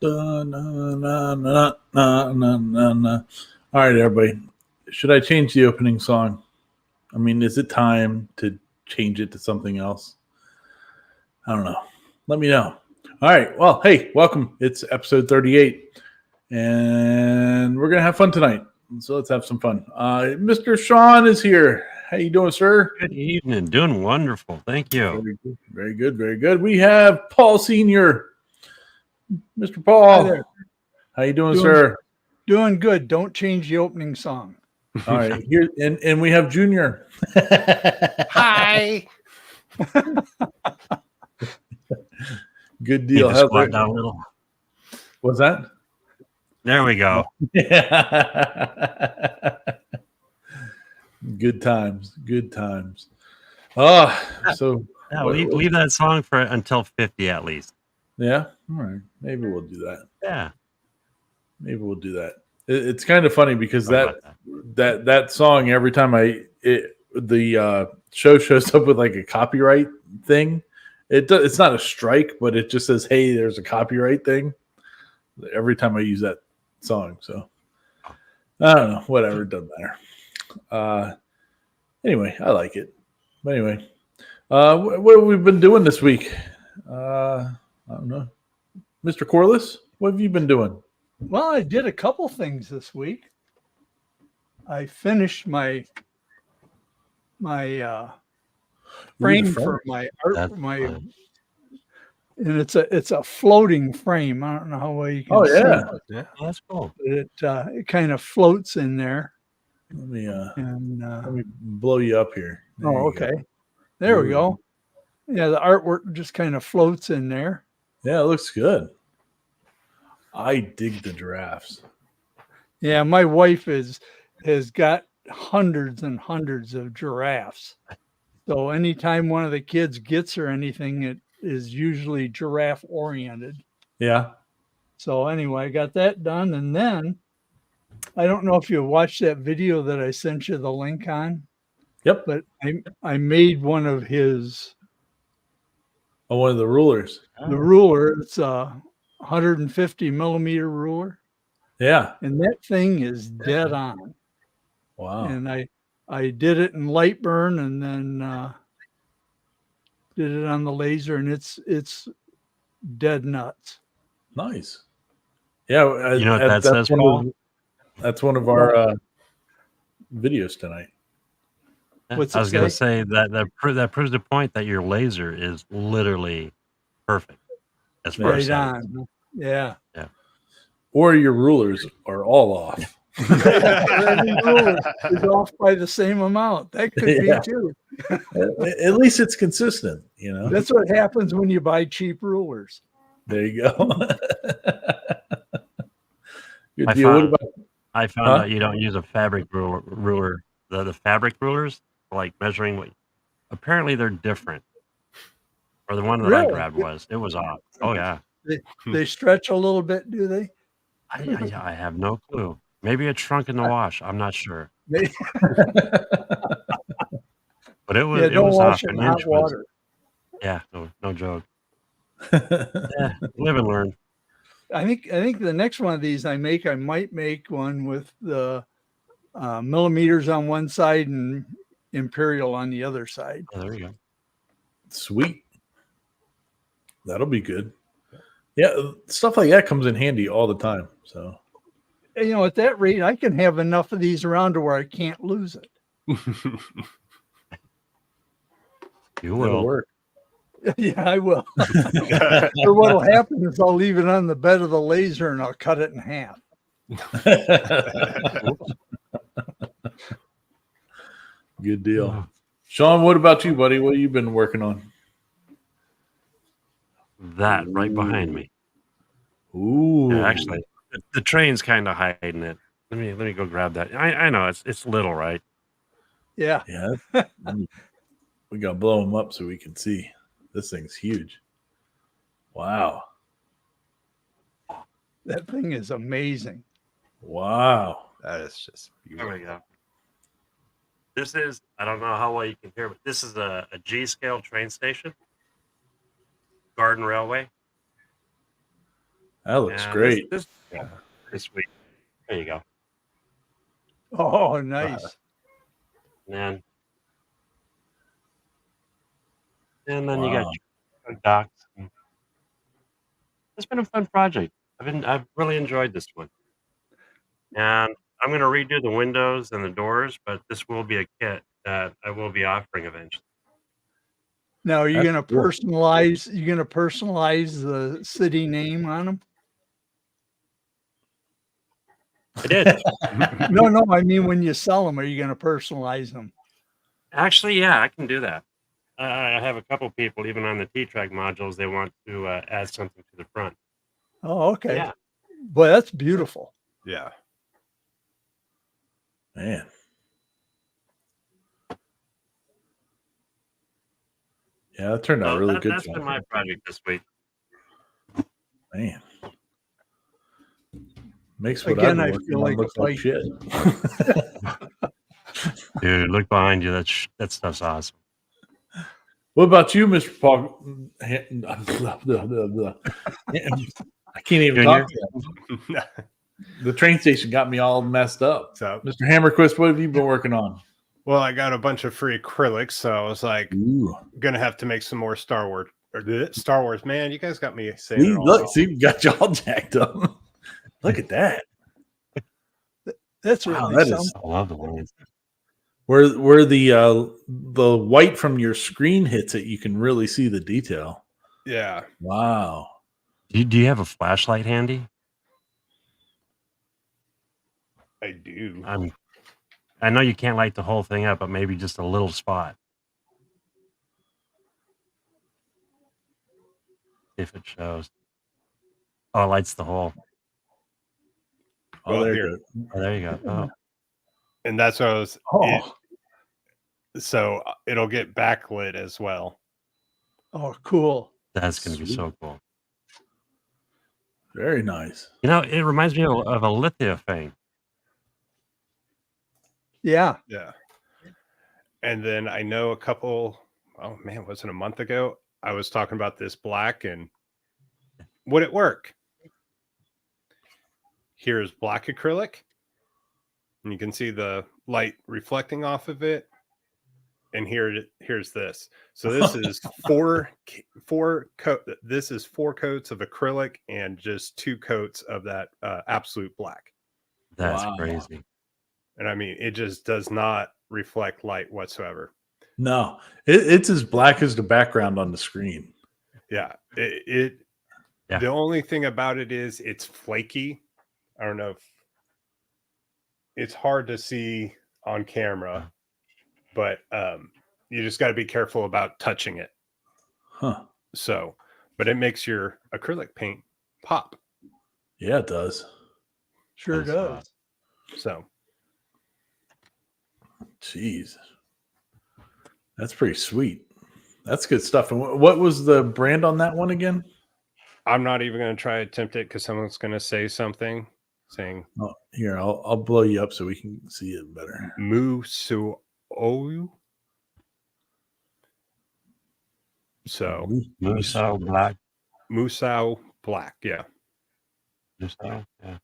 Da, na, na, na, na, na, na, na. All right, everybody. Should I change the opening song? I mean, is it time to change it to something else? I don't know. Let me know. All right. Well, hey, welcome. It's episode 38, and we're gonna have fun tonight. So let's have some fun. Mr. Sean is here. How you doing, sir? Good evening. Doing wonderful. Thank you. Very good. Very good. Very good. We have Paul Senior. Mr. Hi Paul, there. how you doing, Doing- sir? Doing good. Don't change the opening song. All right. Here and we have Junior. Hi. Good Need deal. to How's squat it? down a little. What's that? There we go. Good times. Good times. Oh, so Yeah, what- leave that song for until 50 at least. yeah. All right. Maybe we'll do that. Yeah. Maybe we'll do that. It's kind of funny because Sorry about that song, every time the show shows up with like a copyright thing, it's not a strike, but it just says, "Hey, there's a copyright thing." Every time I use that song, so I don't know. Whatever, it doesn't matter. Anyway, I like it. But anyway, what have we been doing this week? I don't know, Mr. Corliss. What have you been doing? Well, I did a couple things this week. I finished my frame for my art. That's My fine. and it's a floating frame. I don't know how well you can. Oh see yeah. it. Yeah. Oh, that's cool. It kind of floats in there. Let me And let me blow you up here. There oh, you go. okay. There we go. Yeah, the artwork just kind of floats in there. Yeah, it looks good. I dig the giraffes. Yeah, my wife has got hundreds and hundreds of giraffes. So anytime one of the kids gets her anything, it is usually giraffe oriented. Yeah. So anyway, I got that done. And then I don't know if you watched that video that I sent you the link on, Yep. but I made one of his Oh, one of the rulers. the ruler. It's a 150 millimeter ruler. Yeah. And that thing is dead on. Wow. And I did it in light burn and then did it on the laser, and it's dead nuts. Nice. Yeah. You know what that says, one Paul? that's one of our videos tonight. What's I it was going to say? say that proves the point that your laser is literally perfect as far as Right sight. on. Yeah. Or your rulers are all off. Every ruler is off by the same amount. That could Yeah. be too. At least it's consistent, you know. That's what happens when you buy cheap rulers. There you go. Good I deal. What found- about I found Huh? out you don't use a fabric ruler. The fabric rulers, like measuring what. Apparently, they're different. Or the one that I Really? grabbed it was off. Oh yeah. They stretch a little bit, do they? I have no clue. Maybe it shrunk in the wash. I'm not sure. They But it was yeah, it don't was wash off. it in An hot inch was, water. yeah, no joke. Yeah, live and learn. I think the next one of these I might make one with the millimeters on one side and imperial on the other side. Oh, there you go. Sweet. That'll be good. Yeah, stuff like that comes in handy all the time. So And, you know, at that rate, I can have enough of these around to where I can't lose it. You that'll will. work. Yeah, I will. Or what'll happen is I'll leave it on the bed of the laser and I'll cut it in half. Good deal. Sean, what about you, buddy? What have you been working on? That right behind me. Ooh. Yeah, actually, the train's kind of hiding it. Let me go grab that. I know it's little, right? Yeah. Yeah. We got to blow them up so we can see. This thing's huge. Wow. That thing is amazing. Wow. That is just There beautiful. we go. This is, I don't know how well you can hear, but this is a G scale train station. Garden Railway. That looks And great. This week. There you go. Oh, nice. And then you got Wow. your docks. It's been a fun project. I've really enjoyed this one. And I'm going to redo the windows and the doors, but this will be a kit that I will be offering eventually. Now, are you That's going to cool. personalize? You going to personalize the city name on them? I did. No. I mean, when you sell them, are you going to personalize them? Actually, yeah, I can do that. I have a couple people, even on the T-Track modules, they want to add something to the front. Oh, okay. Yeah. Boy, that's beautiful. Yeah. Man. Yeah, that turned out really good. That's been my project this week. Man. Makes what Again, I've I been feel working on like a look like fight. shit. Dude, look behind you. That stuff's awesome. What about you, Mr. Paul? I can't even Junior? talk to that. The train station got me all messed up. So, Mr. Hammerquist, what have you been working on? well, I got a bunch of free acrylics, so I was like, Ooh. gonna have to make some more Star Wars. Or Star Wars, man, you guys got me saying See, it all look, wrong. see, we got you all jacked up. Look at that. That's Wow, really that is- something. I love the lines. Where the white from your screen hits it, you can really see the detail. Yeah. Wow. Do you have a flashlight handy? I do. I know you can't light the whole thing up, but maybe just a little spot. If it shows. Oh, it lights the whole. Oh, Well, there here. you go. Oh, there you go. Oh, And that's what I was. Oh, So it'll get backlit as well. oh, cool. that's going to be Sweet. so cool. Very nice. You know, it reminds me of a Lithia thing. Yeah. Yeah. And then I know a couple, oh man, was it a month ago? I was talking about this black and would it work? Here's black acrylic. And you can see the light reflecting off of it. And here's this. So this is this is 4 coats of acrylic and just 2 coats of that absolute black. That's Wow. crazy. And I mean, it just does not reflect light whatsoever. No, it's as black as the background on the screen. Yeah. Yeah. The only thing about it is it's flaky. I don't know if it's hard to see on camera, but you just got to be careful about touching it. Huh. So, but it makes your acrylic paint pop. Yeah, it does. Sure That's does. So, Jeez. That's pretty sweet. That's good stuff. And what was the brand on that one again? I'm not even going to try to attempt it because someone's going to say something saying Oh, here, I'll blow you up so we can see it better. Musuo. So, Musou black. Musou black. Yeah. Musou, yeah.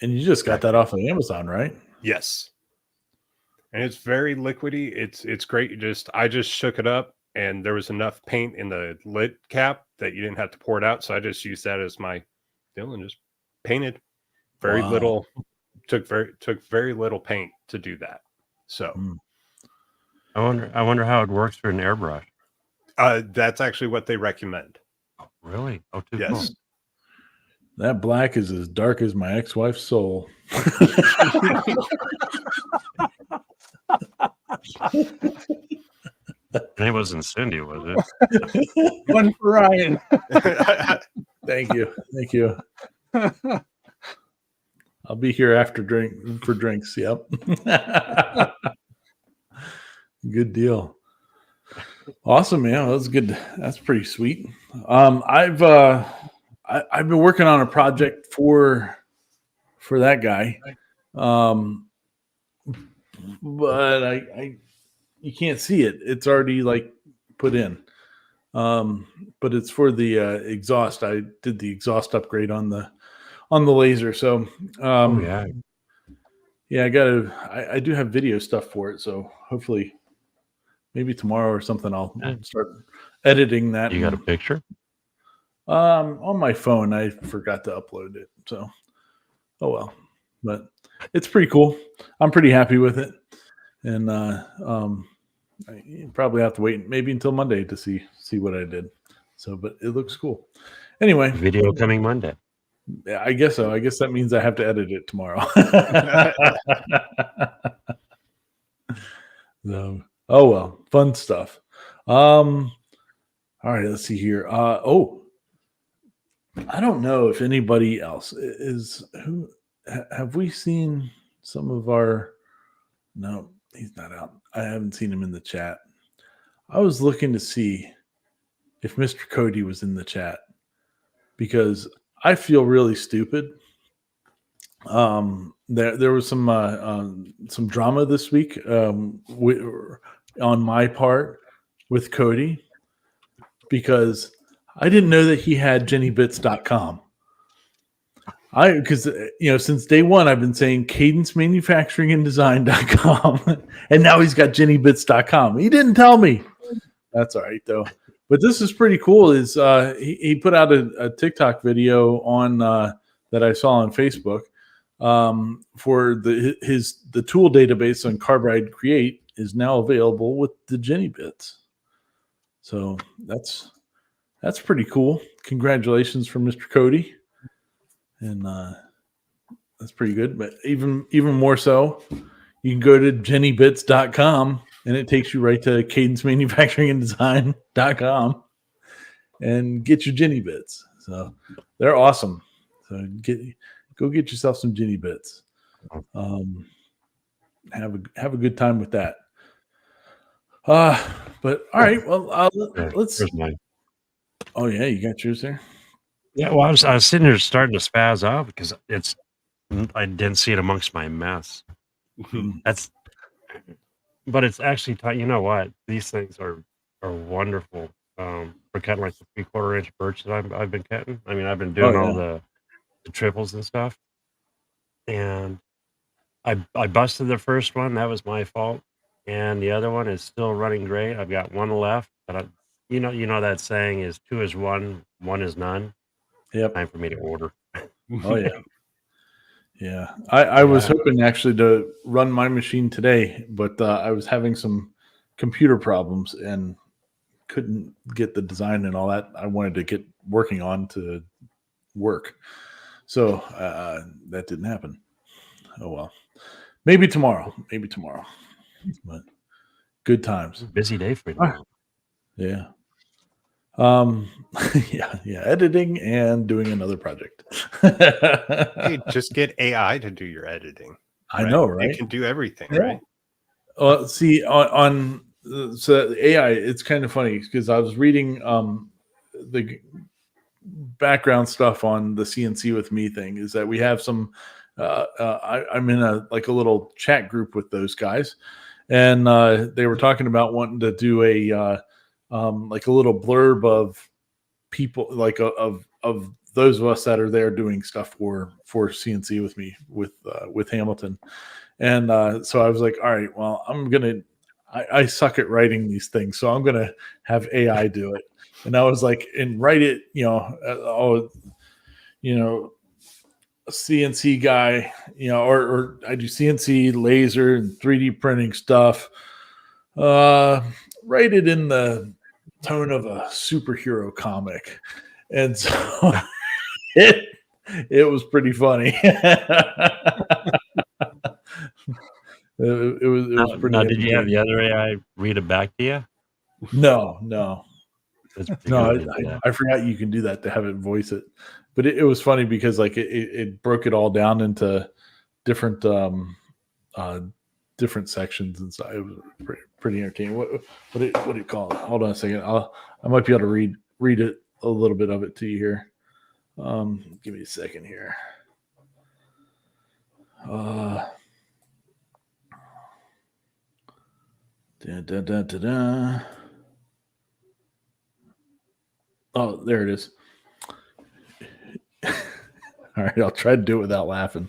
And you just got that off of Amazon, right? Yes. And it's very liquidy. It's great. I just shook it up and there was enough paint in the lid cap that you didn't have to pour it out. So I just used that as my deal and just painted. Very Wow. little took very little paint to do that. So I wonder how it works for an airbrush. that's actually what they recommend. Oh, really? Oh, too Yes. cool. That black is as dark as my ex-wife's soul. And it wasn't Cindy, was it? One for Ryan. Thank you. Thank you. I'll be here after drinks. Yep. Good deal. Awesome, man. That was good. That's pretty sweet. I've been working on a project for that guy. But I you can't see it. It's already like put in. But it's for the exhaust. I did the exhaust upgrade on the laser. So Oh yeah. yeah, I do have video stuff for it. So hopefully maybe tomorrow or something I'll Yeah. start editing that. You got a picture? On my phone. I forgot to upload it. So oh well. But it's pretty cool. I'm pretty happy with it. And you probably have to wait maybe until Monday to see what I did. So, but it looks cool. Anyway, Video coming Monday. yeah, I guess so. I guess that means I have to edit it tomorrow. So, oh well, fun stuff. All right, let's see here. I don't know if anybody else is who have we seen some of our. No, he's not out. I haven't seen him in the chat. I was looking to see if Mr. Cody was in the chat because I feel really stupid. There was some drama this week on my part with Cody because I didn't know that he had JennyBits.com. Because since day one I've been saying Cadence Manufacturing and Design.com, and now he's got JennyBits.com. He didn't tell me. That's all right though. But this is pretty cool. Is he put out a TikTok video on that I saw on Facebook for the tool database on Carbide Create is now available with the JennyBits. So that's pretty cool. Congratulations from Mr. Cody. And that's pretty good. But even more so, you can go to jennybits.com and it takes you right to Cadence Manufacturing and Design.com and get your Jenny Bits. So they're awesome. So go get yourself some Jenny Bits. Have a good time with that. But all right, well, let's. Here's mine. Oh yeah, you got yours there. Yeah, well, I was sitting here starting to spaz out because I didn't see it amongst my mess. But it's actually you know what? These things are wonderful for cutting like the 3/4 inch birch that I've been cutting. I mean, I've been doing all the triples and stuff, and I busted the first one. That was my fault, and the other one is still running great. I've got one left, but you know that saying is 2 is 1, 1 is none. Yep. Time for me to order. Oh yeah. Yeah. I was hoping actually to run my machine today, but I was having some computer problems and couldn't get the design and all that I wanted to get working on to work. So that didn't happen. Oh well. Maybe tomorrow. But good times. Busy day for you. Yeah. Yeah, editing and doing another project. Hey, just get AI to do your editing. I know, right? It can do everything, Yeah. right? Well, see, so AI, it's kind of funny because I was reading the background stuff on the CNC with me thing. Is that we have some? I'm in a little chat group with those guys, and they were talking about wanting to do a like a little blurb of people, like of those of us that are there doing stuff for CNC with me with Hamilton. And so I was like, all right, well, I suck at writing these things, so I'm gonna have AI do it. And I was like, and write it, a CNC guy, or I do CNC laser and 3D printing stuff. Write it in the tone of a superhero comic. And so it was pretty funny. It was pretty. Now, did you have the other AI read it back to you? No. That's pretty No, good to do that. I forgot you can do that to have it voice it. But it was funny because like it broke it all down into different different sections and stuff. It was pretty entertaining. What do you call it? Hold on a second. I might be able to read it a little bit of it to you here. Give me a second here. Oh, there it is. All right, I'll try to do it without laughing.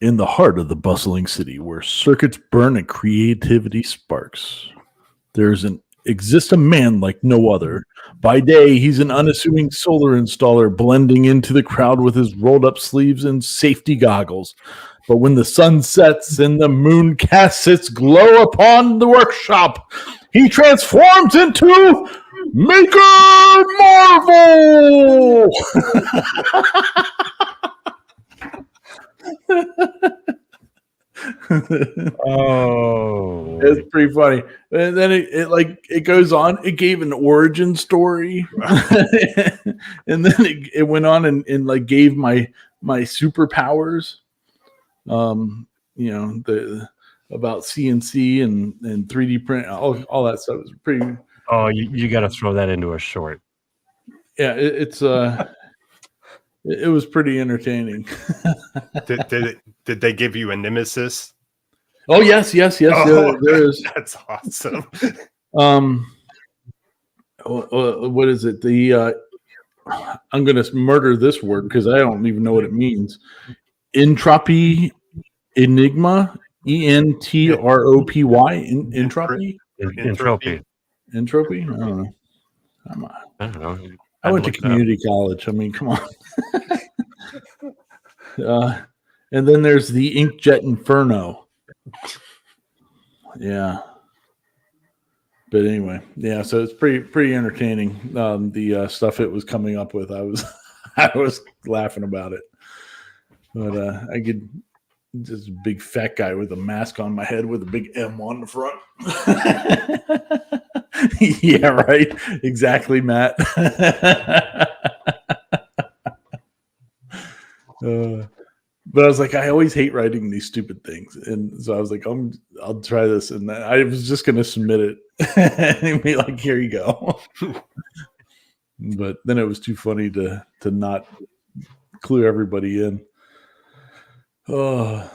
In the heart of the bustling city, where circuits burn and creativity sparks, exists a man like no other. By day, he's an unassuming solar installer, blending into the crowd with his rolled up sleeves and safety goggles. But when the sun sets and the moon casts its glow upon the workshop, he transforms into Maker Marvel. Oh, It's pretty funny. And then it goes on. It gave an origin story, and then it went on and like gave my superpowers. The about CNC and 3D print, all that stuff is pretty. Oh, you got to throw that into a short. Yeah, it was pretty entertaining. did they give you a nemesis? Oh yes. Oh, There is. That's awesome. What is it? I'm going to murder this word because I don't even know what it means. Entropy Enigma, ENTROPY, entropy. Entropy. Entropy. I don't know. I don't know. I went to community college. I mean, come on. And then there's the Inkjet Inferno. Yeah. But anyway, yeah. So it's pretty entertaining. The stuff it was coming up with, I was laughing about it. But I could just a big fat guy with a mask on my head with a big M on the front. Yeah, right. Exactly, Matt. But I was like, I always hate writing these stupid things, and so I was like, I'll try this, and I was just going to submit it and be like, here you go. But then it was too funny to not clue everybody in. Oh,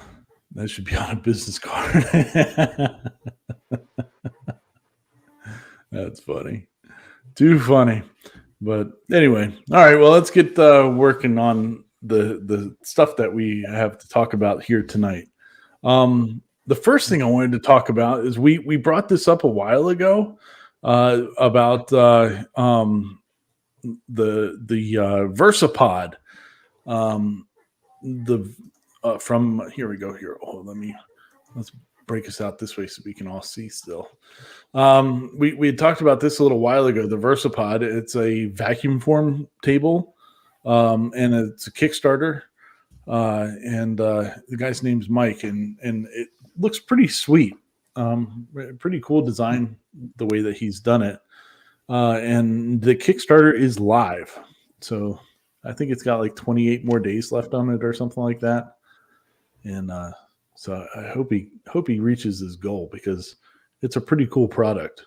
that should be on a business card. That's funny. Too funny. But anyway, all right. Well, let's get working on the stuff that we have to talk about here tonight. The first thing I wanted to talk about is we brought this up a while ago about the VersaPod. From here we go here. Oh, let's break us out this way so we can all see still. We had talked about this a little while ago. The VersaPod, it's a vacuum form table, and it's a Kickstarter. And the guy's name's Mike, and it looks pretty sweet. Pretty cool design the way that he's done it. And the Kickstarter is live, so I think it's got like 28 more days left on it or something like that. And so I hope he reaches his goal because it's a pretty cool product.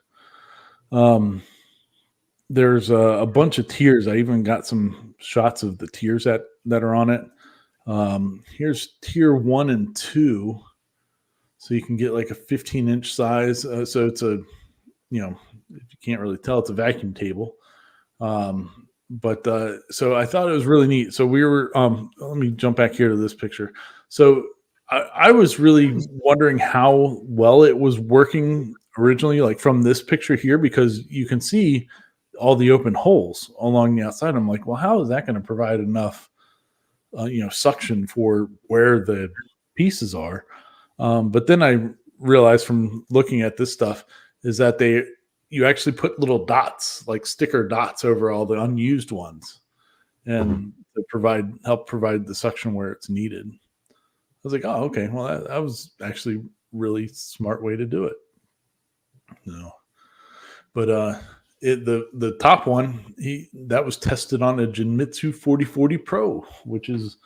There's a bunch of tiers. I even got some shots of the tiers that are on it. Here's tier 1 and 2. So you can get like a 15-inch size. So it's if you can't really tell, it's a vacuum table. But so I thought it was really neat. So we were, let me jump back here to this picture. So I was really wondering how well it was working originally, like from this picture here, because you can see all the open holes along the outside. I'm like, well, how is that going to provide enough, suction for where the pieces are? But then I realized from looking at this stuff is that you actually put little dots, like sticker dots, over all the unused ones, and to help provide the suction where it's needed. I was like, oh, okay. Well, that was actually really smart way to do it. No, but the top one, that was tested on a Genmitsu 4040 Pro, which is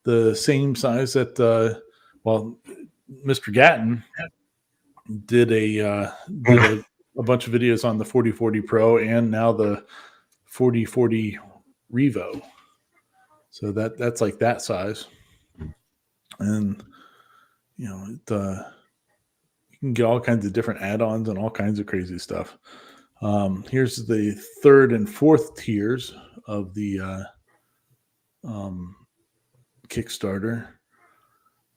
the same size that Mr. Gatton did a bunch of videos on the 4040 Pro and now the 4040 Revo. So that's like that size. And you can get all kinds of different add-ons and all kinds of crazy stuff. Here's the third and fourth tiers of the Kickstarter.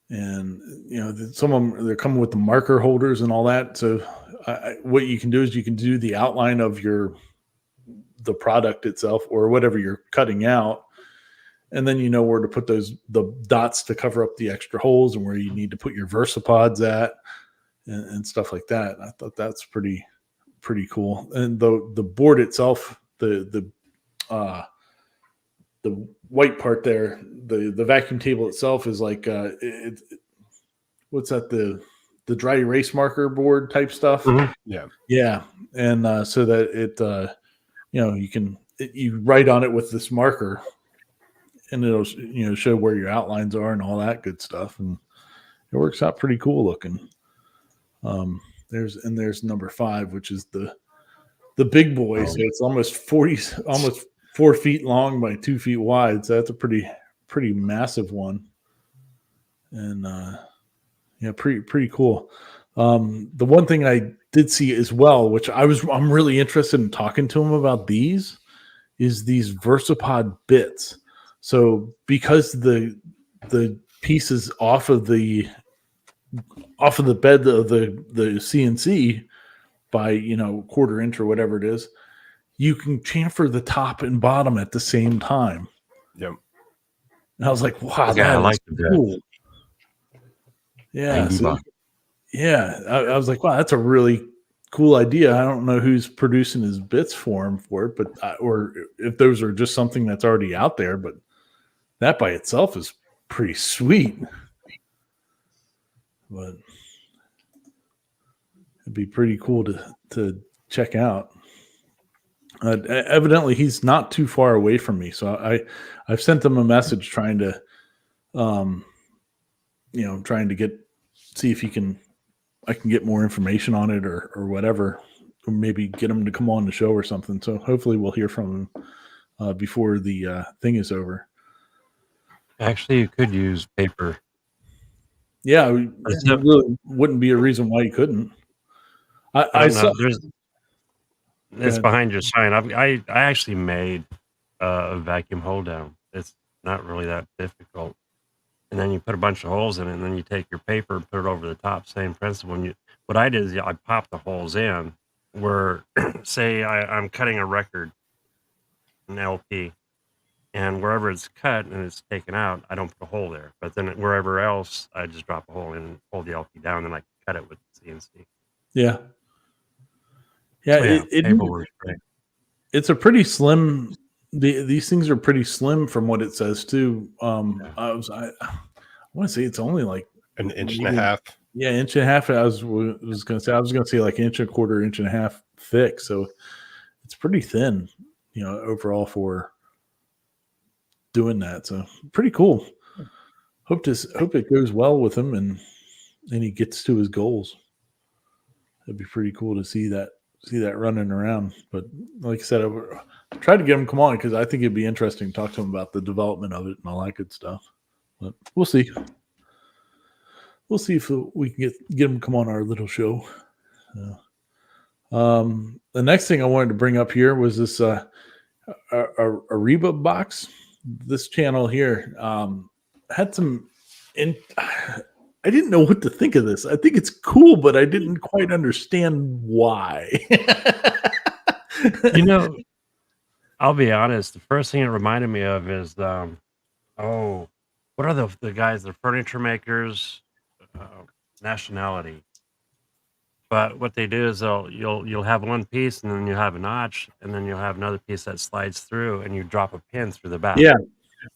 And some of them, they're coming with the marker holders and all that. So what you can do is you can do the outline of the product itself or whatever you're cutting out, and then you know where to put the dots to cover up the extra holes and where you need to put your Versapods at and stuff like that. I thought that's pretty cool. And the board itself, the white part there, the vacuum table itself is like what's that, the dry erase marker board type stuff. Mhm. Yeah. And so that it you write on it with this marker, and it'll show where your outlines are and all that good stuff, and it works out pretty cool looking. There's number 5, which is the big boy. So it's almost 4 feet long by 2 feet wide. So that's a pretty massive one. And pretty cool. The one thing I did see as well, which I'm really interested in talking to him about, is these Versapod bits. So because the pieces off of the bed of the CNC by 1/4 inch or whatever it is, you can chamfer the top and bottom at the same time. Yep. And I was like, wow, Yeah, I that like is the cool. Yeah. 90 So, bucks. yeah. I was like, wow, that's a really cool idea. I don't know who's producing his bits for him for it, but or if those are just something that's already out there, but that by itself is pretty sweet. But it'd be pretty cool to check out. Evidently, he's not too far away from me, so I've sent him a message trying to, see if I can get more information on it or whatever, or maybe get him to come on the show or something. So hopefully we'll hear from him before the thing is over. Actually, you could use paper. Yeah, It's there really wouldn't be a reason why you couldn't. I don't saw. know. It's ahead. behind your sign. I actually made a vacuum hold down. It's not really that difficult. And then you put a bunch of holes in it, and then you take your paper and put it over the top. Same principle. What I did is I popped the holes in where, say, I'm cutting a record, an LP, and wherever it's cut and it's taken out, I don't put a hole there. But then wherever else, I just drop a hole in and hold the LP down, and I cut it with the CNC. Yeah. Yeah, So, paper works great. it's a pretty slim. These things are pretty slim from what it says too. I want to say it's only like An inch and a half. Yeah, inch and a half. I was going to say like inch and a quarter, inch and a half thick. So it's pretty thin, overall for doing that. So pretty cool. Hope it goes well with him and he gets to his goals. It'd be pretty cool to see that running around. But like I said, I tried to get him come on because I think it'd be interesting to talk to him about the development of it and all that good stuff. But we'll see. We'll see if we can get him to come on our little show. The next thing I wanted to bring up here was this Ariba box. This channel here had some. I didn't know what to think of this. I think it's cool, but I didn't quite understand why. I'll be honest. The first thing it reminded me of is what are the guys? The furniture makers. Nationality. But what they do is you'll have one piece and then you have a notch and then you'll have another piece that slides through and you drop a pin through the back. Yeah.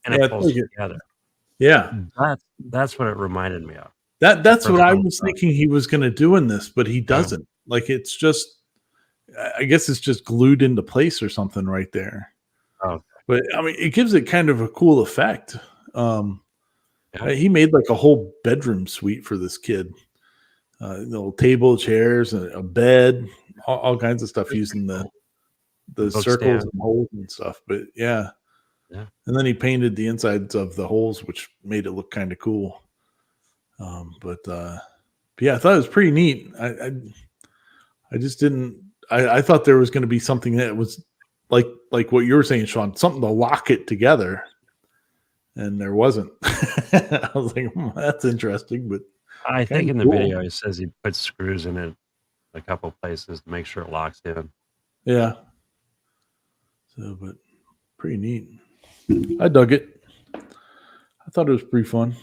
And it pulls together. Yeah. That's what it reminded me of. That's what I was thinking he was going to do in this, but he doesn't. Like it's just, I guess it's just glued into place or something right there. Oh. But I mean, it gives it kind of a cool effect. He made like a whole bedroom suite for this kid. Little table, chairs, a bed, all kinds of stuff using the circles and holes and stuff. But yeah. And then he painted the insides of the holes, which made it look kind of cool. But yeah, I thought it was pretty neat. I just didn't. I thought there was going to be something that was like what you were saying, Sean, something to lock it together, and there wasn't. I was like, that's interesting, but I think kinda in the cool. video it says he put screws in it a couple places to make sure it locks in. Yeah. So, but pretty neat. I dug it. I thought it was pretty fun.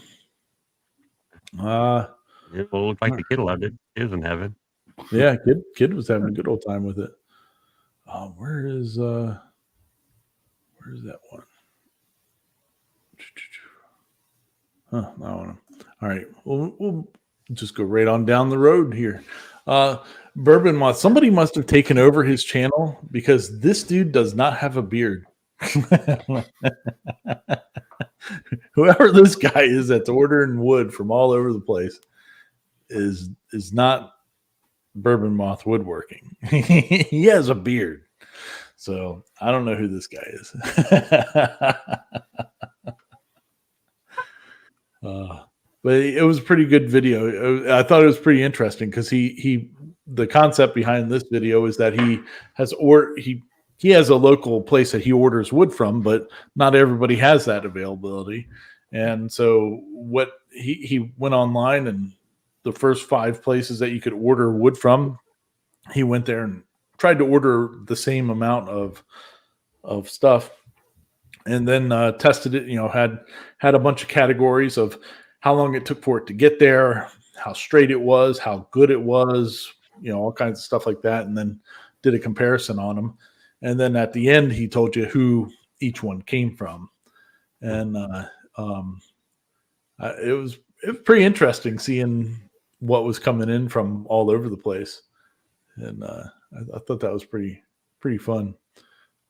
It will look like the kid loved it. He was in heaven. Yeah, kid was having a good old time with it. Where's that one? Huh, that one. All right, we'll just go right on down the road here. Bourbon Moth. Somebody must have taken over his channel because this dude does not have a beard. Whoever this guy is that's ordering wood from all over the place is not Bourbon Moth Woodworking. He has a beard. So I don't know who this guy is. But it was a pretty good video. I thought it was pretty interesting because the concept behind this video is that he has he has a local place that he orders wood from, but not everybody has that availability. And so what he went online, and the first 5 places that you could order wood from, he went there and tried to order the same amount of stuff, and then tested it. Had a bunch of categories of how long it took for it to get there, how straight it was, how good it was, all kinds of stuff like that, and then did a comparison on them. And then at the end, he told you who each one came from, and it was pretty interesting seeing what was coming in from all over the place, and I thought that was pretty fun.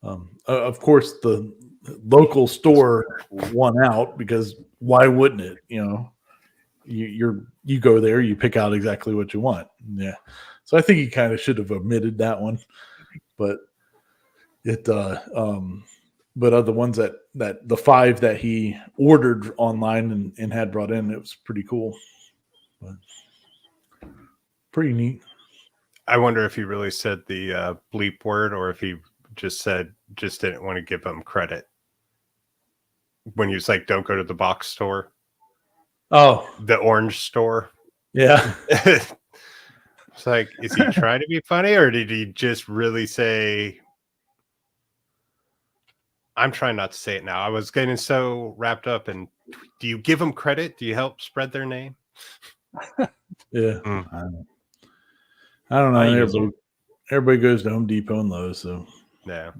Of course, the local store won out because why wouldn't it? You go there, you pick out exactly what you want. Yeah, so I think he kind of should have omitted that one, but it but of the ones that the 5 that he ordered online and had brought in, it was pretty cool. But pretty neat. I wonder if he really said the bleep word, or if he just didn't want to give him credit when he was like, "Don't go to the box store." Oh, The orange store. yeah. It's like, is he trying to be funny, or did he just really say? I'm trying not to say it now. I was getting so wrapped up in, do you give them credit? Do you help spread their name? Yeah. Mm. I don't know. I use Everybody goes to Home Depot and Lowe's, so Yeah.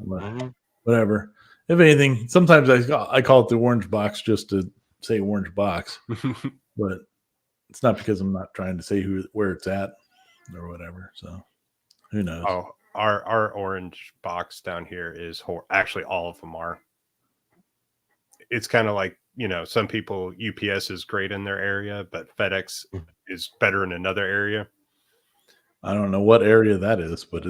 whatever. If anything, sometimes I call it the orange box just to say orange box, but it's not because I'm not trying to say where it's at or whatever. So who knows? Oh, our orange box down here is actually all of them are. It's kind of like, some people, UPS is great in their area, but FedEx is better in another area. I don't know what area that is, but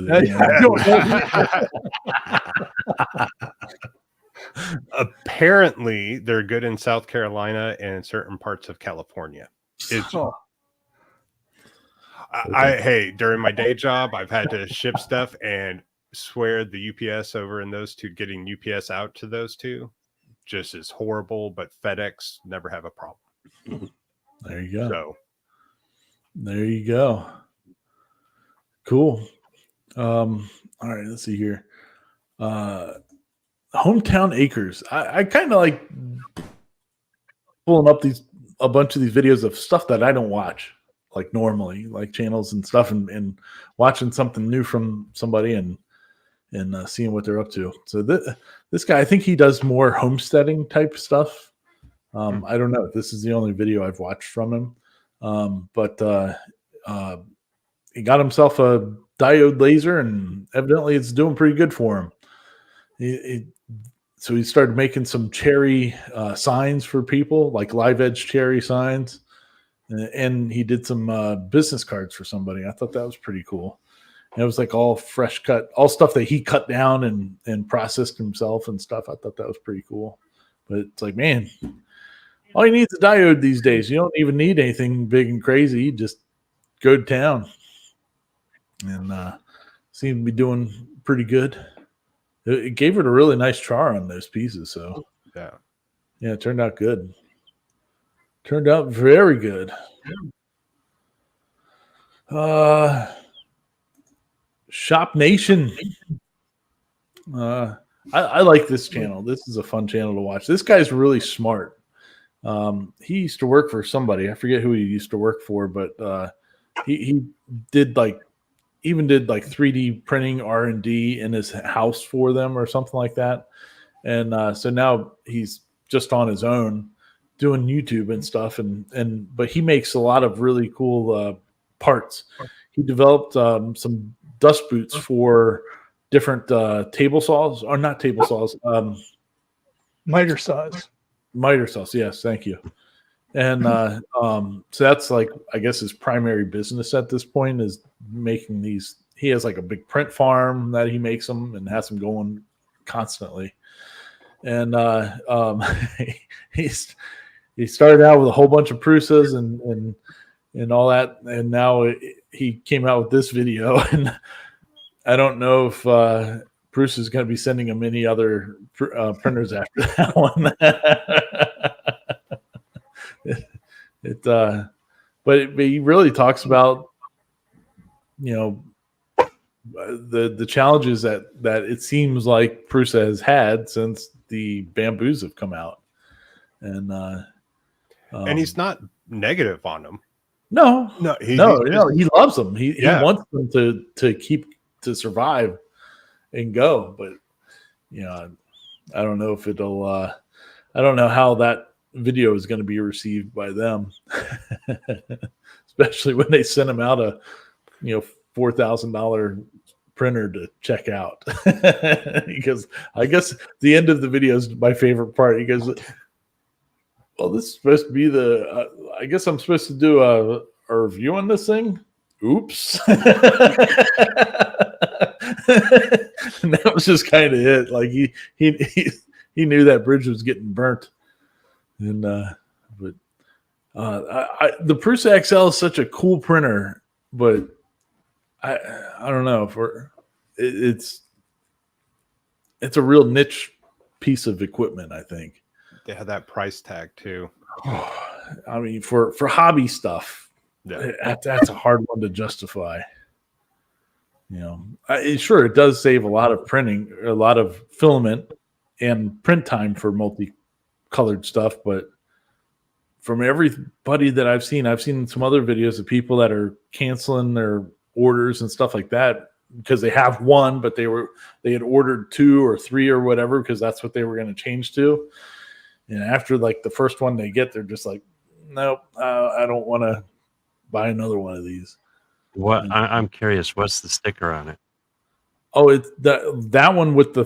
apparently they're good in South Carolina and certain parts of California. Hey, during my day job, I've had to ship stuff and swear the UPS over in those two, getting UPS out to those two just is horrible, but FedEx never have a problem. There you go. So there you go. Cool. All right, let's see here. Hometown Acres. I kind of like pulling up a bunch of these videos of stuff that I don't watch like normally, like channels and stuff, and watching something new from somebody and seeing what they're up to. So this guy, I think he does more homesteading type stuff. I don't know if this is the only video I've watched from him, but he got himself a diode laser, and evidently it's doing pretty good for him. So he started making some cherry signs for people, like live edge cherry signs, and he did some business cards for somebody. I thought that was pretty cool. And it was like all fresh cut, all stuff that he cut down and processed himself and stuff. I thought that was pretty cool. But it's like, man, all you need is a diode these days. You don't even need anything big and crazy. You just go to town. And seemed to be doing pretty good. It gave it a really nice char on those pieces. So Yeah. yeah, it turned out good. Turned out very good. Shop Nation. I like this channel. This is a fun channel to watch. This guy's really smart. He used to work for somebody. I forget who he used to work for, but he did like 3D printing R&D in his house for them or something like that. And so now he's just on his own doing YouTube and stuff. But he makes a lot of really cool parts. He developed some dust boots for different table saws, or not table saws, Miter saws. miter saws. Yes, thank you. And so that's like, I guess, his primary business at this point is making these. He has like a big print farm that he makes them and has them going constantly. And he started out with a whole bunch of Prusas and all that, and now he came out with this video. And I don't know if Bruce is going to be sending him any other printers after that one. But he really talks about, the challenges that it seems like Prusa has had since the bamboos have come out, and he's not negative on them. No, He loves them. He Yeah. wants them to survive and go. But I don't know if it'll. I don't know how that video is going to be received by them, especially when they send him out a $4,000 printer to check out. Because I guess the end of the video is my favorite part. He goes, well, this is supposed to be I guess I'm supposed to do a review on this thing. Oops. And that was just kind of it. Like he knew that bridge was getting burnt. And the Prusa XL is such a cool printer, but I don't know if it's a real niche piece of equipment, I think. They had that price tag too. I mean, for hobby stuff, that's a hard one to justify. Sure, it does save a lot of printing, a lot of filament and print time for multicolored stuff. But from everybody that I've seen some other videos of people that are canceling their orders and stuff like that because they have one, but they had ordered 2 or 3 or whatever because that's what they were going to change to. And after like the first one they get, they're just like, nope, I don't want to buy another one of these. What I'm curious, what's the sticker on it? Oh, it's that one with the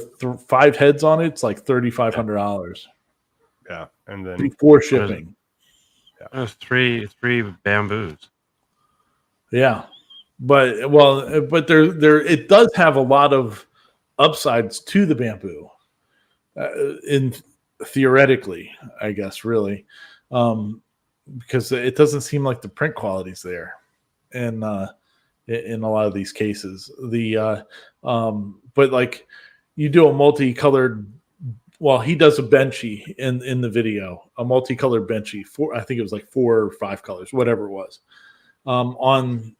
5 heads on it. It's like $3,500. Yeah, and then before shipping. There's three bamboos. Yeah, but there it does have a lot of upsides to the bamboo. In theoretically, I guess, really, because it doesn't seem like the print quality's there, and in a lot of these cases, but like you do a multicolored. Well, he does a benchy in the video, a multicolored benchy. I think it was like 4 or 5 colors, whatever it was. On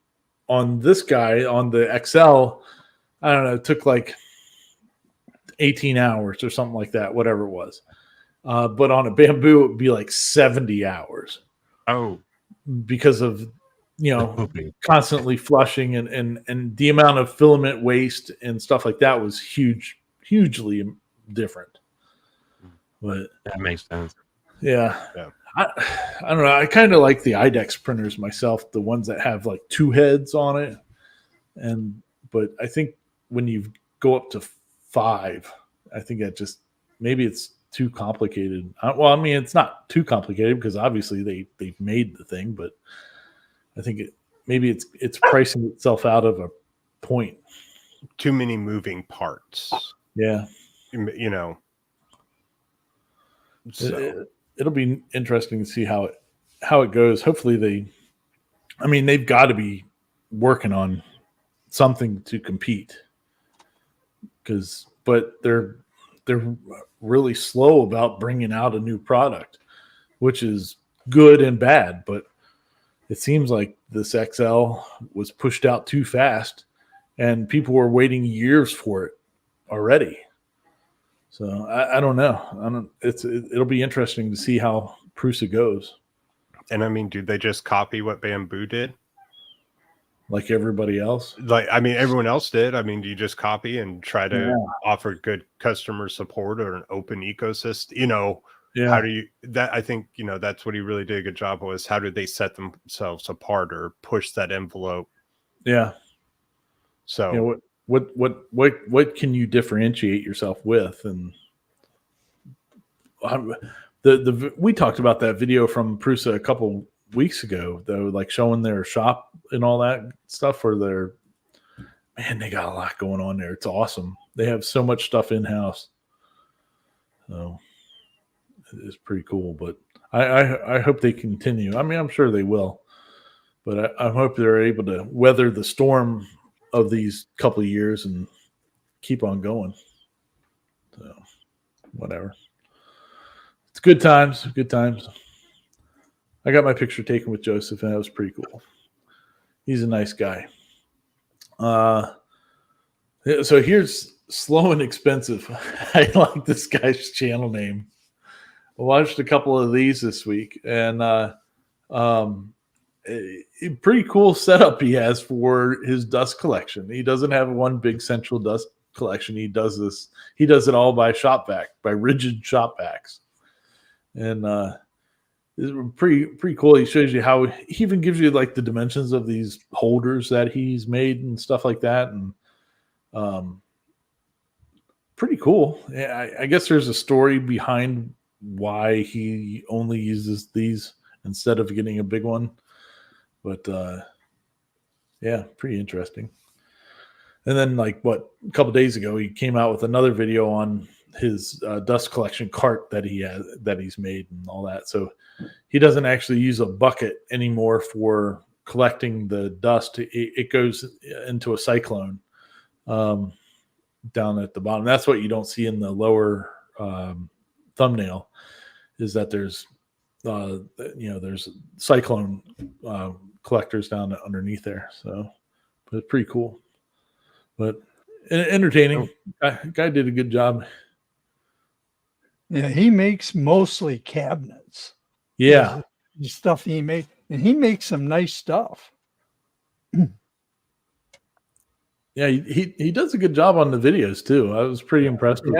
this guy on the XL, I don't know, it took like 18 hours or something like that, whatever it was. But on a bamboo, it would be like 70 hours. Oh, because of constantly flushing and the amount of filament waste and stuff like that was hugely different. But that makes sense. Yeah. I don't know. I kind of like the IDEX printers myself, the ones that have like 2 heads on it. But I think when you go up to 5, I think that just maybe it's too complicated. Well, I mean, it's not too complicated because obviously they've made the thing, but I think maybe it's pricing itself out of a point. Too many moving parts. Yeah. So. It'll be interesting to see how it goes. Hopefully they've got to be working on something to compete. but they're really slow about bringing out a new product, which is good and bad. But it seems like this XL was pushed out too fast, and people were waiting years for it already. So I don't know. It'll be interesting to see how Prusa goes. And I mean, do they just copy what Bamboo did? Like everybody else. Like, I mean, everyone else did. I mean, do you just copy and try to offer good customer support or an open ecosystem? You know, how do you that? I think, you know, that's what he really did a good job was how did they set themselves apart or push that envelope? Yeah. So, you know, what can you differentiate yourself with? And we talked about that video from Prusa a couple weeks ago, though, like showing their shop and all that stuff for their, man, they got a lot going on there. It's awesome. They have so much stuff in house. So it's pretty cool, but I hope they continue. I mean, I'm sure they will, but I hope they're able to weather the storm of these couple of years and keep on going. So whatever. It's good times. Good times. I got my picture taken with Joseph, and that was pretty cool. He's a nice guy. So here's Slow and Expensive. I like this guy's channel name. I watched a couple of these this week, and a pretty cool setup he has for his dust collection. He doesn't have one big central dust collection. He does it all by shop vac, by rigid shop vacs. And it's pretty cool. He shows you how he even gives you like the dimensions of these holders that he's made and stuff like that. And pretty cool. Yeah, I guess there's a story behind why he only uses these instead of getting a big one. But yeah, pretty interesting. And then like a couple days ago, he came out with another video on his dust collection cart that he's made and all that. So he doesn't actually use a bucket anymore for collecting the dust. It goes into a cyclone down at the bottom. That's what you don't see in the lower thumbnail, is that there's there's cyclone collectors down underneath there. So but it's pretty cool, but entertaining. Guy did a good job. Yeah, he makes mostly cabinets. Yeah, the stuff he made, and he makes some nice stuff. Yeah, he does a good job on the videos too. I was pretty impressed with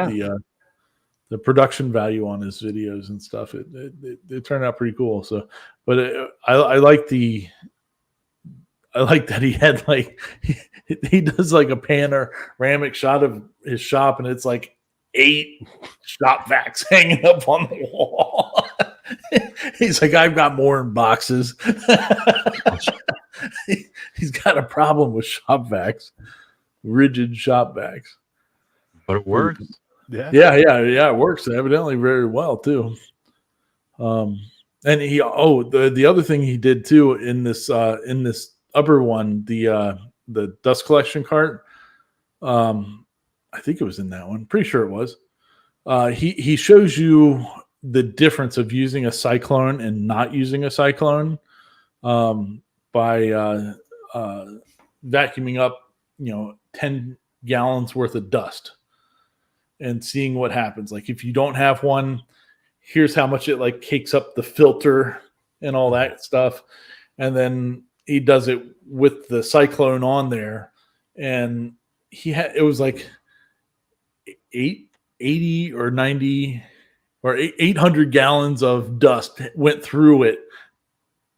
the production value on his videos and stuff. It turned out pretty cool. So, but I like that he had he does like a panoramic shot of his shop, and it's like 8 shop vacs hanging up on the wall. He's like, I've got more in boxes. He's got a problem with shop vacs, rigid shop vacs. But it works. Yeah, it works evidently very well too. And the other thing he did too in this upper one, the dust collection cart. I think it was in that one. Pretty sure it was. He shows you the difference of using a cyclone and not using a cyclone by vacuuming up 10 gallons worth of dust and seeing what happens. Like if you don't have one, here's how much it like cakes up the filter and all that stuff. And then he does it with the cyclone on there, and it was like 80 or 90 or 800 gallons of dust went through it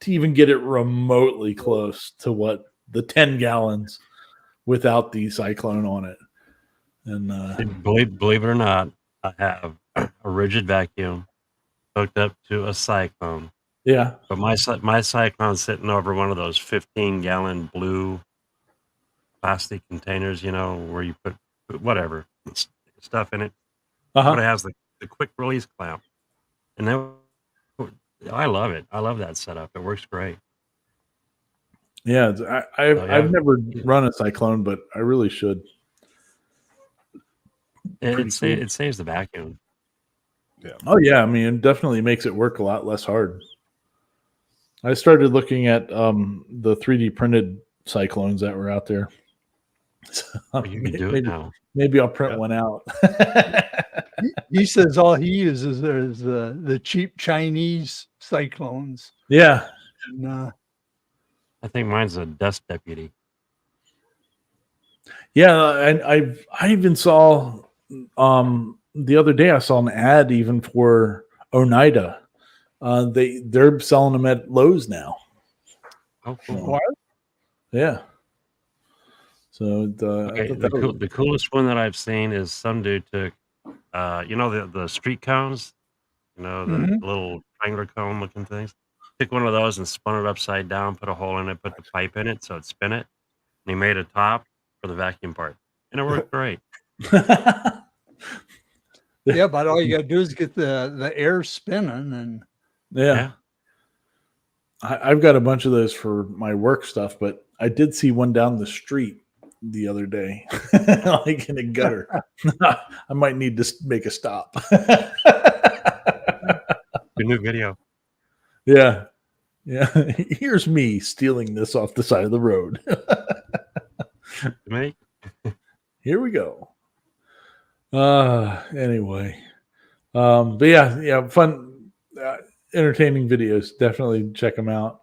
to even get it remotely close to what the 10 gallons without the cyclone on it. And believe it or not, I have a rigid vacuum hooked up to a cyclone. Yeah, but my cyclone's sitting over one of those 15-gallon blue plastic containers, where you put whatever stuff in it. But it has the quick release clamp, and I love it. I love that setup. It works great. Yeah, I've never run a cyclone, but I really should. Pretty cool. It saves the vacuum. Oh yeah, I mean, it definitely makes it work a lot less hard. I started looking at the 3D printed cyclones that were out there. So, You can do it now. maybe I'll print Yeah. one out. He says all he uses is the cheap Chinese cyclones. Yeah, And, I think mine's a dust deputy. yeah, and I even saw the other day I saw an ad even for Oneida. They're selling them at Lowe's now. Oh, cool. What? Yeah. So I Okay, thought that was- the coolest one that I've seen is some dude took, the street cones, the Mhm. little triangular cone looking things. Took one of those and spun it upside down, put a hole in it, put the pipe in it so it'd spin it. And he made a top for the vacuum part, and it worked great. Yeah, but all you got to do is get the air spinning, and yeah. I've got a bunch of those for my work stuff, but I did see one down the street the other day, like in a gutter. I might need to make a stop. Good new video. Yeah. Yeah. Here's me stealing this off the side of the road. To me, Here we go. Anyway. But yeah, fun, entertaining videos. Definitely check them out.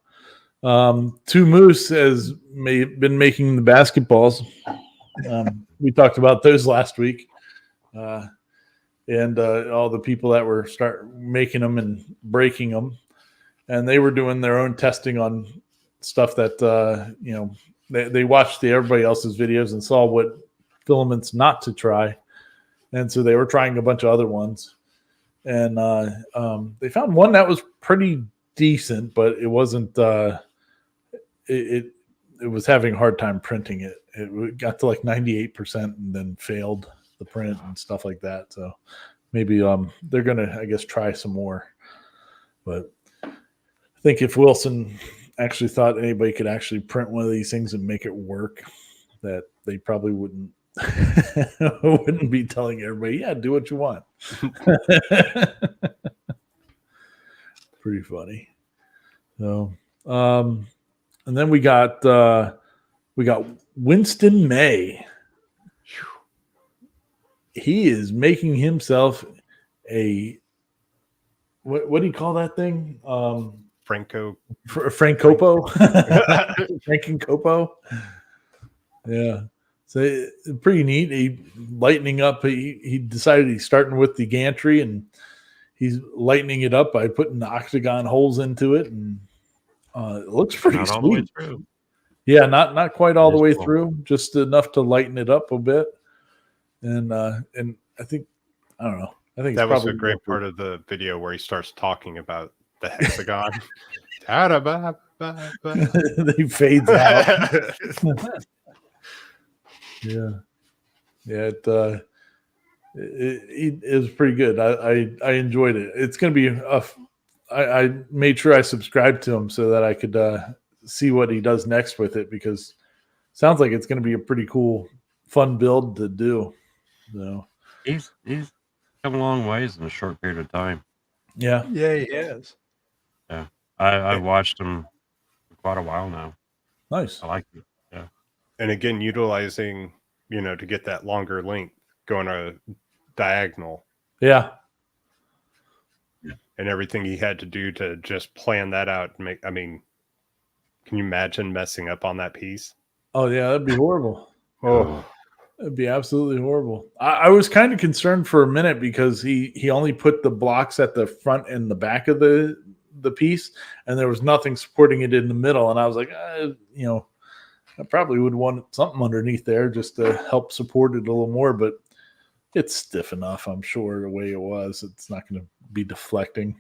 Two Moose has been making the basketballs. We talked about those last week. And all the people that were start making them and breaking them. And they were doing their own testing on stuff that, they watched everybody else's videos and saw what filaments not to try. And so they were trying a bunch of other ones. And they found one that was pretty decent, but it wasn't, it was having a hard time printing it. It got to like 98% and then failed the print and stuff like that. So maybe they're going to, I guess, try some more. But I think if Wilson actually thought anybody could actually print one of these things and make it work, that they probably wouldn't be telling everybody, yeah, do what you want. Pretty funny. So, and then we got Winston May. He is making himself a what do you call that thing? Franco. Francopo. Frankencopo. Yeah. So pretty neat. He lightening up. He decided he's starting with the gantry and he's lightening it up by putting the octagon holes into it, and it looks pretty not sweet. all the way through. Yeah, not quite all the It is way cool. through, just enough to lighten it up a bit. And I think I don't know. I think That it's was probably a great part of the video where he starts talking about the hexagon. They fades out. Yeah, it is pretty good. I enjoyed it. It's going to be I made sure I subscribed to him so that I could see what he does next with it, because it sounds like it's going to be a pretty cool, fun build to do. So He's come a long ways in a short period of time. yeah, he has. I've watched him for quite a while now. nice. I like it. And again, utilizing, to get that longer length, going a diagonal, Yeah, and everything he had to do to just plan that out. Can you imagine messing up on that piece? oh yeah, that'd be horrible. Oh, It'd be absolutely horrible. I was kind of concerned for a minute because he only put the blocks at the front and the back of the piece, and there was nothing supporting it in the middle. And I was like, I probably would want something underneath there just to help support it a little more. But it's stiff enough, I'm sure, the way it was. It's not going to be deflecting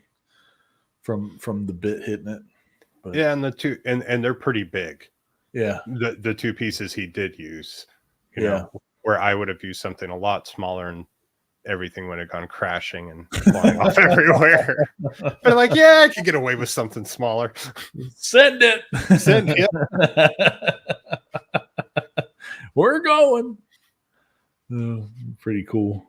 from the bit hitting it. But, yeah, and the two and they're pretty big. yeah, The two pieces he did use, Yeah. where I would have used something a lot smaller and everything would have gone crashing and flying off everywhere. But like, yeah, I could get away with something smaller. send it. Send it. We're going. Pretty cool.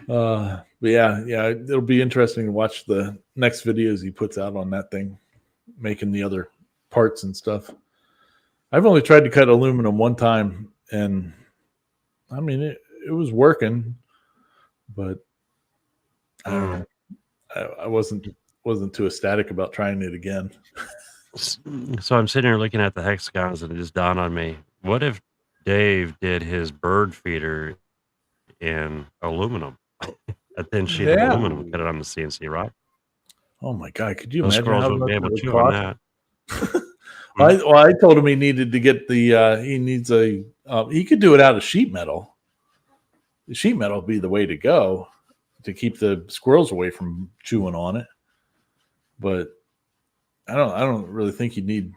But yeah, it'll be interesting to watch the next videos he puts out on that thing, making the other parts and stuff. I've only tried to cut aluminum one time, and I mean it was working, but I don't know. I wasn't too ecstatic about trying it again. So I'm sitting here looking at the hexagons, and it just dawned on me: what if Dave did his bird feeder in aluminum, a thin sheet of Yeah. aluminum, cut it on the CNC rock? Oh my god, could you Those imagine squirrels how wouldn't much be it able would to on cost? that. I told him he needed to get the he needs a he could do it out of sheet metal. The sheet metal would be the way to go to keep the squirrels away from chewing on it. But I don't really think you need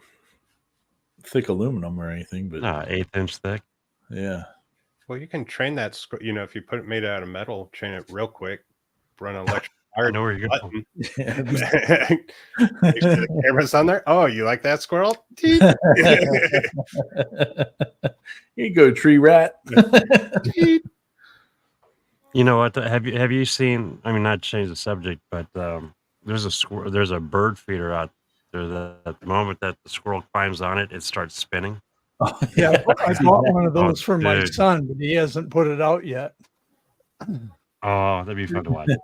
thick aluminum or anything. But Nah, 1/8 thick. yeah, Well, you can train that. If you put it made out of metal, train it real quick. Run an electric I know where you're going. button. Make sure the camera's on there. Oh, you like that squirrel? Teep. here you go, tree rat. Teep. You know what? Have you seen? I mean, not to change the subject, but there's a bird feeder out there that at the moment that the squirrel climbs on it, it starts spinning. Yeah, I bought one of those for my dude. son, but he hasn't put it out yet. Oh, that'd be fun to watch. See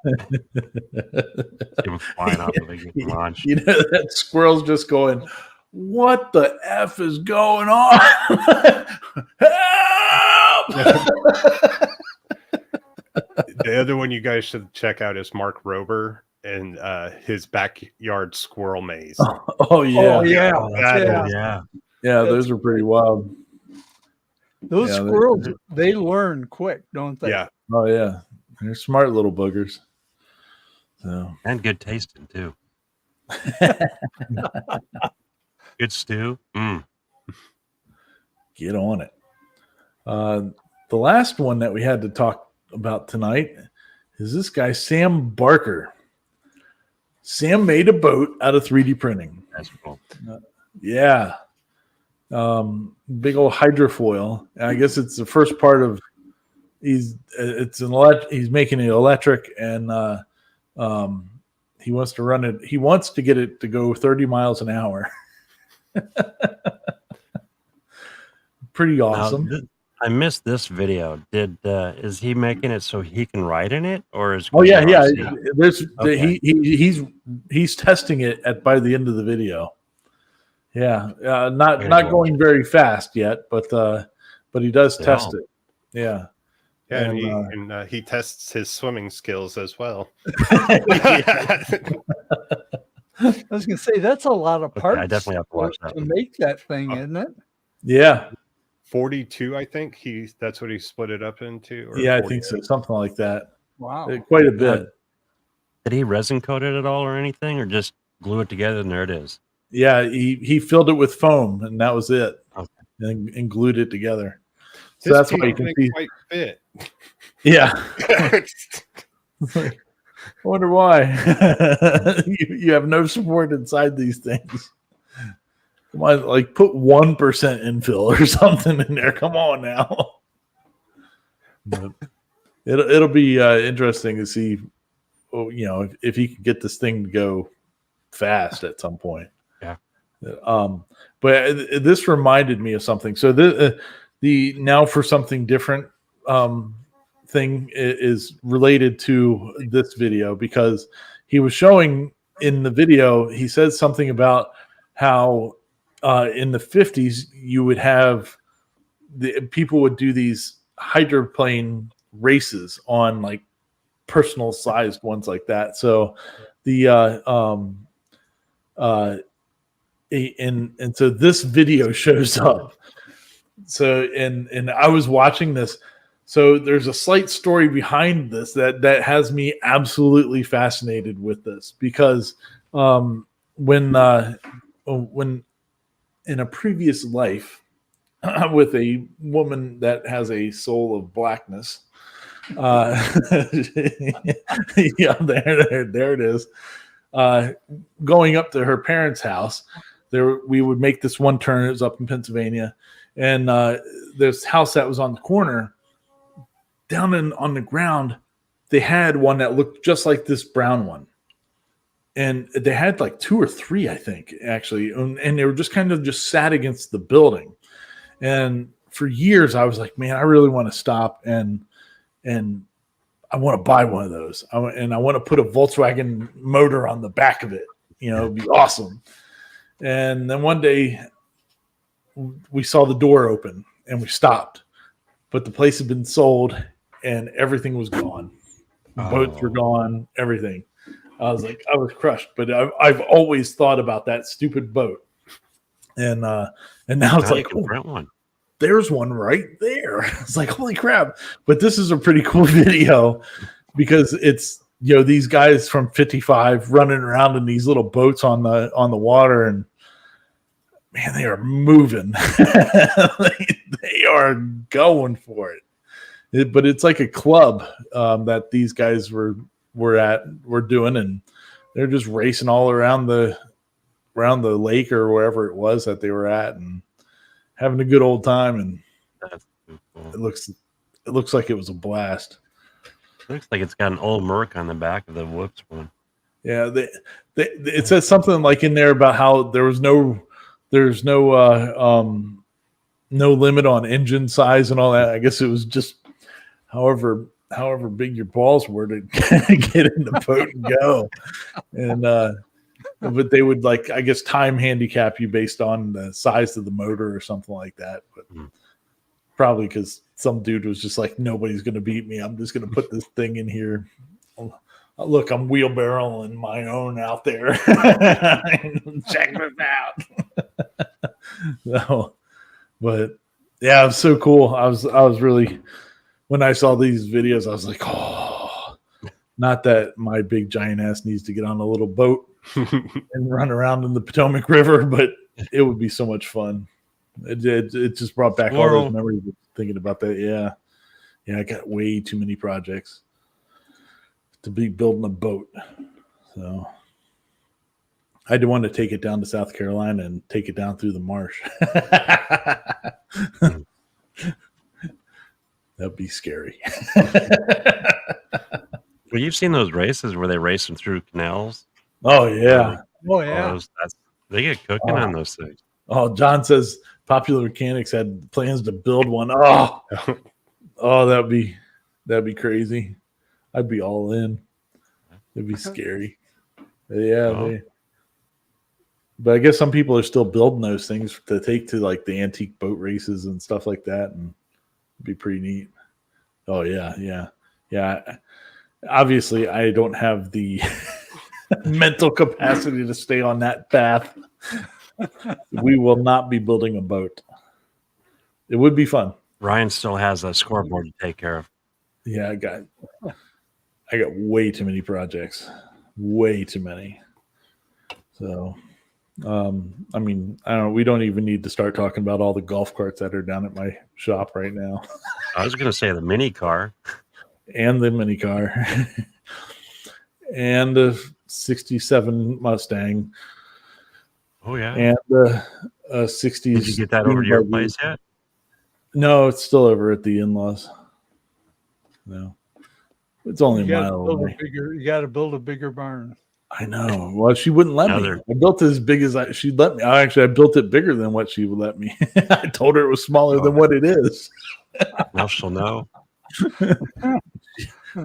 him flying off the big launch. You know that squirrel's just going, what the F is going on? Help! The other one you guys should check out is Mark Rober and his backyard squirrel maze. Oh yeah. Oh yeah, That yeah. is- Yeah. Those are pretty wild. Those Yeah, squirrels, they learn quick, don't they? Yeah. Oh yeah. They're smart little boogers. So And good tasting too. Good stew. get on it. The last one that we had to talk about tonight is this guy, Sam Barker. Sam made a boat out of 3D printing. That's cool. Yeah. Big old hydrofoil. I guess it's the first part of he's making it electric, and he wants to run it. He wants to get it to go 30 miles an hour. Pretty awesome. Now, I missed this video. Is he making it so he can ride in it, or is? Oh yeah. There's Okay. he's testing it by the end of the video. Yeah, not Very not cool. going very fast yet, but he does Yeah. test it. Yeah. Yeah, And, and he tests his swimming skills as well. I was gonna say that's a lot of Okay, parts I definitely have to watch that to one. make that thing, isn't it? Yeah. 42, I think that's what he split it up into. Or Yeah, I 48. think so. Something like that. Wow. Quite a bit. Did he resin coat it at all or anything, or just glue it together and there it is? Yeah, he filled it with foam, and that was it, Okay. and glued it together. So This that's why you piece can didn't see. quite fit. Yeah, I wonder why you have no support inside these things. Come on, like put 1% infill or something in there. Come on now. But it'll be interesting to see, if he can get this thing to go fast at some point. Yeah. But this reminded me of something. So the now for something different thing is related to this video, because he was showing in the video, he said something about how in the 50s you would have people would do these hydroplane races on like personal sized ones like that. So the and so this video shows up. So and I was watching this. So there's a slight story behind this that has me absolutely fascinated with this, because when in a previous life with a woman that has a soul of blackness, yeah, there it is. Going up to her parents' house, we would make this one turn. It was up in Pennsylvania, and this house that was on the corner, down on the ground, they had one that looked just like this brown one. And they had like 2 or 3, I think, actually. And they were just kind of just sat against the building. And for years, I was like, man, I really want to stop and I want to buy one of those. I want to put a Volkswagen motor on the back of it. It'd be awesome. And then one day we saw the door open and we stopped, but the place had been sold and everything was gone. Boats were gone, everything. I was crushed, but I've always thought about that stupid boat. And now it's like, rent one. There's one right there. It's like, holy crap. But this is a pretty cool video because it's, these guys from 55 running around in these little boats on the water, and man, they are moving. they are going for it. But it's like a club that these guys were doing, and they're just racing all around the lake or wherever it was that they were at and having a good old time. And That's too cool. it looks like it was a blast. Looks like it's got an old Merc on the back of the Whoops one. Yeah, it says something like in there about how there's no limit on engine size and all that. I guess it was just however big your balls were to get in the boat and go. And but they would, like, I guess, time handicap you based on the size of the motor or something like that. But probably because some dude was just like, nobody's going to beat me. I'm just going to put this thing in here. Look, I'm wheelbarrowing my own out there. Check this out. So, but yeah, it was so cool. I was really, when I saw these videos, I was like, oh, not that my big giant ass needs to get on a little boat and run around in the Potomac River, but it would be so much fun. It just brought back all those memories of thinking about that. Yeah, I got way too many projects to be building a boat. So I did want to take it down to South Carolina and take it down through the marsh. That'd be scary. Well, you've seen those races where they race them through canals. Oh yeah. Oh yeah. They get cooking on those things. Oh, John says Popular Mechanics had plans to build one. Oh, that'd be crazy. I'd be all in. It'd be scary. Yeah, but I guess some people are still building those things to take to like the antique boat races and stuff like that, and it'd be pretty neat. Oh yeah. Obviously, I don't have the mental capacity to stay on that path. We will not be building a boat. It would be fun. Ryan still has a scoreboard to take care of. Yeah, I got way too many projects. Way too many. So, I mean, I don't know. We don't even need to start talking about all the golf carts that are down at my shop right now. I was going to say the mini car. And the mini car. And the 67 Mustang. Oh, yeah. And the 60s. Did you get that over to your place yet? No, it's still over at the in-laws. No. It's only You a mile away. You got to build a bigger barn. I know. Well, she wouldn't let me. I built it as big as she'd let me. I built it bigger than what she would let me. I told her it was smaller than what it is. Now she'll know.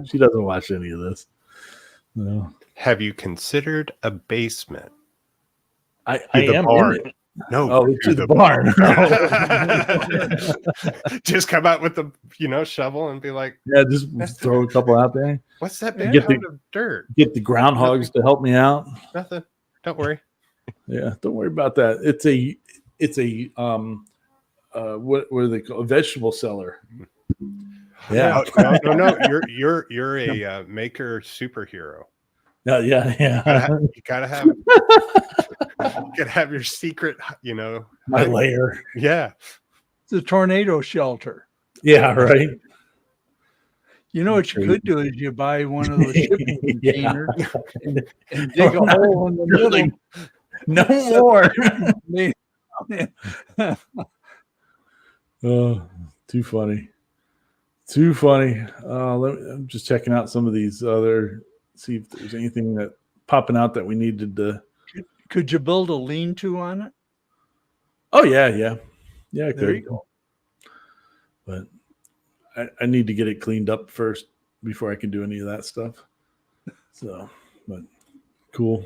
She doesn't watch any of this. No. Have you considered a basement? I am barn. in it. No, to the barn. Just come out with the shovel and be like, Yeah, just throw a couple out there. "What's that big Get pound of dirt?" Get the groundhogs to help me out. Nothing. Don't worry. Yeah, don't worry about that. It's a what are they called? A vegetable cellar. Yeah. No. You're a maker superhero. Yeah. You gotta have your secret. My lair. Yeah. It's a tornado shelter. Yeah. Right. You know what you could do is you buy one of those shipping containers and dig a hole in the middle. No more. Oh, too funny. Too funny. I'm just checking out some of these other, see if there's anything that popping out that we needed to. Could you build a lean-to on it? Oh yeah, yeah. I There could. you go. But I need to get it cleaned up first before I can do any of that stuff. So, but cool.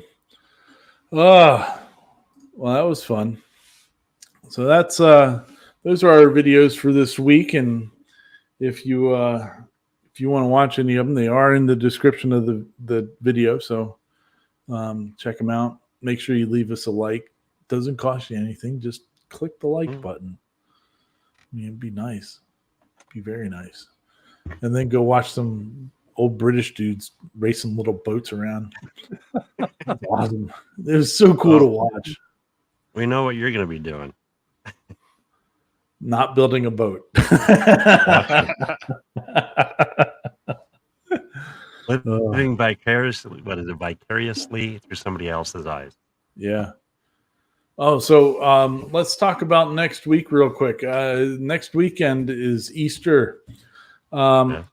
Well, that was fun. So that's those are our videos for this week, and if you want to watch any of them, they are in the description of the video. So check them out. Make sure you leave us a like. Doesn't cost you anything. Just click the like button. I mean, it'd be nice. Be very nice. And then go watch some old British dudes racing little boats around. It's awesome. It was so cool to watch. We know what you're going to be doing. Not building a boat. Living vicariously, vicariously through somebody else's eyes. Yeah. Oh, so let's talk about next week real quick. Next weekend is Easter. I'm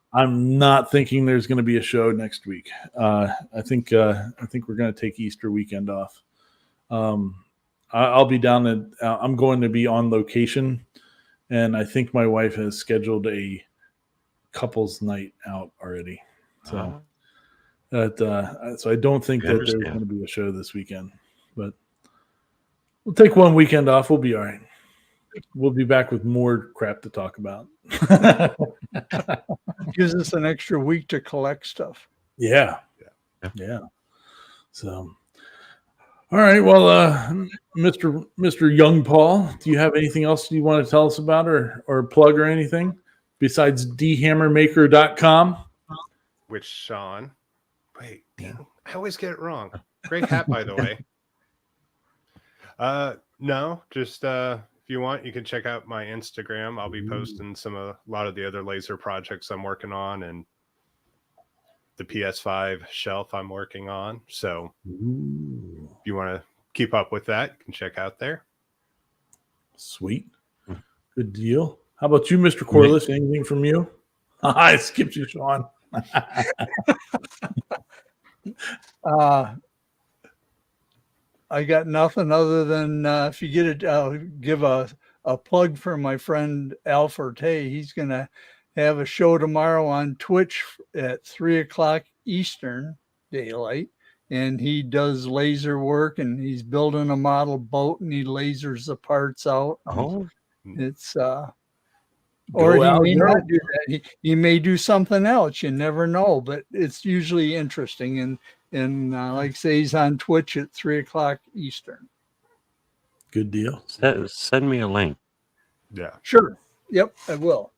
not thinking there's going to be a show next week. I think we're going to take Easter weekend off. I'll be down at. I'm going to be on location, and I think my wife has scheduled a couples night out already. So, so I don't think that there's going to be a show this weekend, but we'll take one weekend off. We'll be all right. We'll be back with more crap to talk about. Gives us an extra week to collect stuff. Yeah. So, all right. Well, Mr. Young Paul, do you have anything else you want to tell us about or plug or anything besides dhammermaker.com? Which Sean, wait, I always get it wrong. Great hat, by the way. No, just if you want, you can check out my Instagram. I'll be posting a lot of the other laser projects I'm working on and the PS5 shelf I'm working on. So if you want to keep up with that, you can check out there. Sweet. Good deal. How about you, Mr. Corliss? Anything from you? I skipped you, Sean. I got nothing other than if you get it, I'll give a plug for my friend Al Forte. He's going to have a show tomorrow on Twitch at 3:00 Eastern Daylight. And he does laser work, and he's building a model boat, and he lasers the parts out. Oh, it's or he may not do that. He may do something else. You never know, but it's usually interesting. And like I say, he's on Twitch at 3:00 Eastern. Good deal. Send me a link. Yeah. Sure. Yep, I will.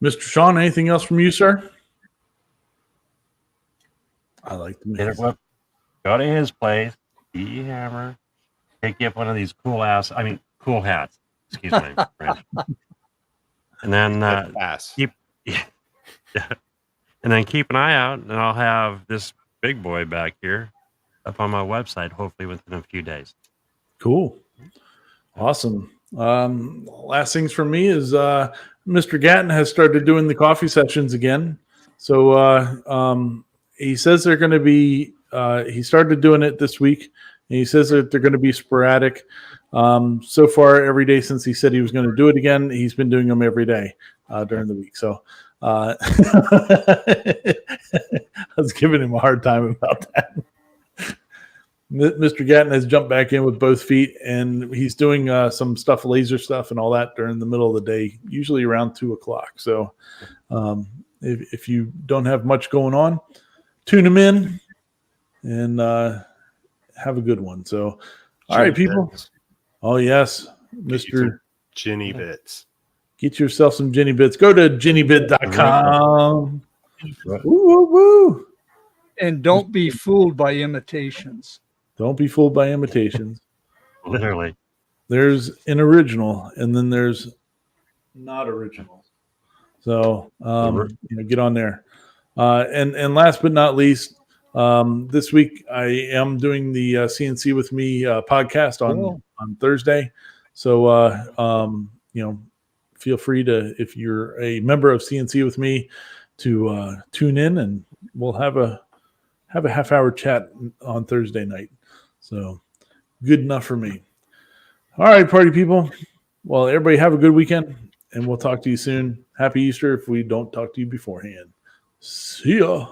Mr. Sean, anything else from you, sir? I like the mix. Go to his place, D Hammer, pick you up one of these cool hats. Excuse me. And then keep an eye out, and I'll have this big boy back here up on my website, hopefully within a few days. Cool. Awesome. Last things from me is Mr. Gatton has started doing the coffee sessions again. So he says they're going to be, he started doing it this week, and he says that they're going to be sporadic. So far, every day since he said he was going to do it again, he's been doing them every day during the week. So I was giving him a hard time about that. Mr. Gatton has jumped back in with both feet, and he's doing some stuff, laser stuff and all that during the middle of the day, usually around 2:00. So if you don't have much going on, tune him in and have a good one. So, all right, people. Bits. Oh, yes, Mr. Ginny Bits. Get yourself some Ginny Bits. Go to ginnybit.com. Woo, woo, woo. And don't be fooled by imitations. Don't be fooled by imitations. Literally. There's an original, and then there's not original. So get on there. And last but not least, this week I am doing the CNC with Me podcast on Thursday. So feel free to, if you're a member of CNC with me, to tune in, and we'll have a half-hour chat on Thursday night. So good enough for me. All right, party people. Well, everybody have a good weekend, and we'll talk to you soon. Happy Easter if we don't talk to you beforehand. See ya.